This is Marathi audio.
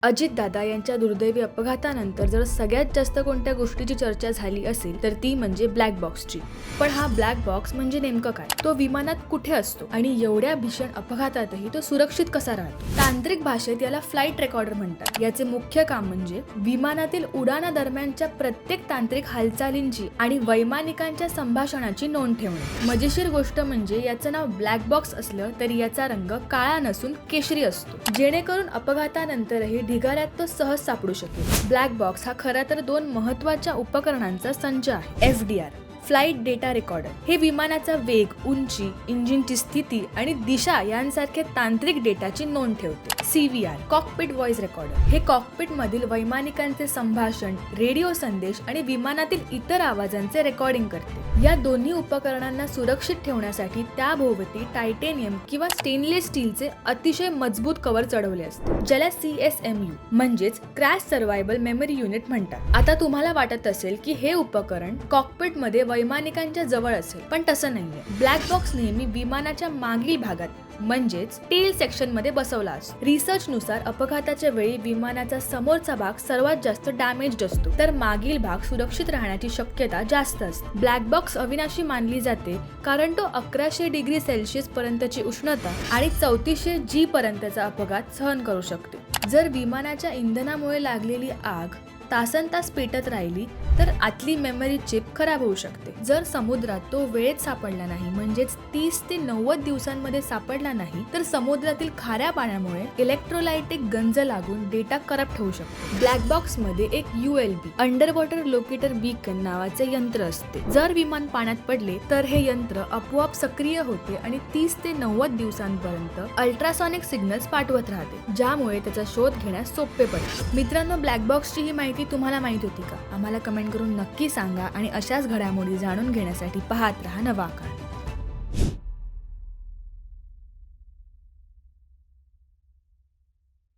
अजितदादा यांच्या दुर्दैवी अपघातानंतर जर सगळ्यात जास्त कोणत्या गोष्टीची चर्चा झाली असेल तर ती म्हणजे ब्लॅक बॉक्सची. पण हा ब्लॅक बॉक्स म्हणजे नेमकं काय, तो विमानात कुठे असतो आणि एवढ्या भीषण अपघातातही तो सुरक्षित कसा राहतो. तांत्रिक भाषेत याला फ्लाईट रेकॉर्डर म्हणतात. याचे मुख्य काम म्हणजे विमानातील उडाणादरम्यानच्या प्रत्येक तांत्रिक हालचालींची आणि वैमानिकांच्या संभाषणाची नोंद ठेवणे. मजेशीर गोष्ट म्हणजे याचं नाव ब्लॅक बॉक्स असलं तरी याचा रंग काळा नसून केशरी असतो, जेणेकरून अपघातानंतरही ढिगाऱ्यात तो सहज सापडू शकेल. ब्लॅक बॉक्स हा खरा तर दोन महत्त्वाच्या उपकरणांचा संच आहे. FDR फ्लाइट डेटा रेकॉर्डर हे विमानाचा वेग, उंची, इंजिनची स्थिती आणि दिशा यांसारखे तांत्रिक डेटाची नोंद ठेवते. CVR कॉकपिट व्हॉइस रेकॉर्डर हे कॉकपिट मधील वैमानिकांचे संभाषण, रेडिओ संदेश आणि विमानातील इतर आवाजांचे रेकॉर्डिंग करते. या दोन्ही उपकरणांना सुरक्षित ठेवण्यासाठी त्याभोवती टायटेनियम किंवा स्टेनलेस स्टीलचे अतिशय मजबूत कव्हर चढवले असते, ज्याला CSMU म्हणजेच क्रॅश सर्व्हायव्हल मेमरी युनिट म्हणतात. आता तुम्हाला वाटत असेल की हे उपकरण कॉकपिट मध्ये वैमानिकांच्या जवळ असेल, पण तसं नाहीये. ब्लॅक बॉक्स नेहमी विमानाच्या मागील भागात म्हणजेच टेल सेक्शन मध्ये बसवला असतो. रिसर्च नुसार अपघाताच्या वेळी विमानाचा समोरचा भाग सर्वात जास्त डॅमेज्ड असतो, तर मागील भाग सुरक्षित राहण्याची शक्यता जास्त असते. ब्लॅक बॉक्स अविनाशी मानली जाते कारण तो 1100 डिग्री सेल्सिअस पर्यंतची उष्णता आणि 3400 G पर्यंतचा अपघात सहन करू शकते. जर विमानाच्या इंधनामुळे लागलेली आग तासनतास पेटत राहिली तर आतली मेमरी चिप खराब होऊ शकते. जर समुद्रात तो वेळेत सापडला नाही, म्हणजेच 30 ते 90 दिवसांमध्ये सापडला नाही, तर समुद्रातील खाऱ्या पाण्यामुळे इलेक्ट्रोलाइटिक गंज लागून डेटा करप्ट होऊ शकतो. ब्लॅक बॉक्स मध्ये एक ULB under water locator beacon नावाचे यंत्र असते. जर विमान पाण्यात पडले तर हे यंत्र आपोआप सक्रिय होते आणि 30 ते 90 दिवसांपर्यंत अल्ट्रासॉनिक सिग्नल्स पाठवत राहते, ज्यामुळे त्याचा शोध घेण्यास सोपे पडते. मित्रांनो, ब्लॅक बॉक्सची ही माहिती तुम्हाला माहित होती का? आम्हाला कमेंट करून नक्की सांगा आणि अशाच घडामोडी जाणून घेण्यासाठी पाहत रहा नवा काळ.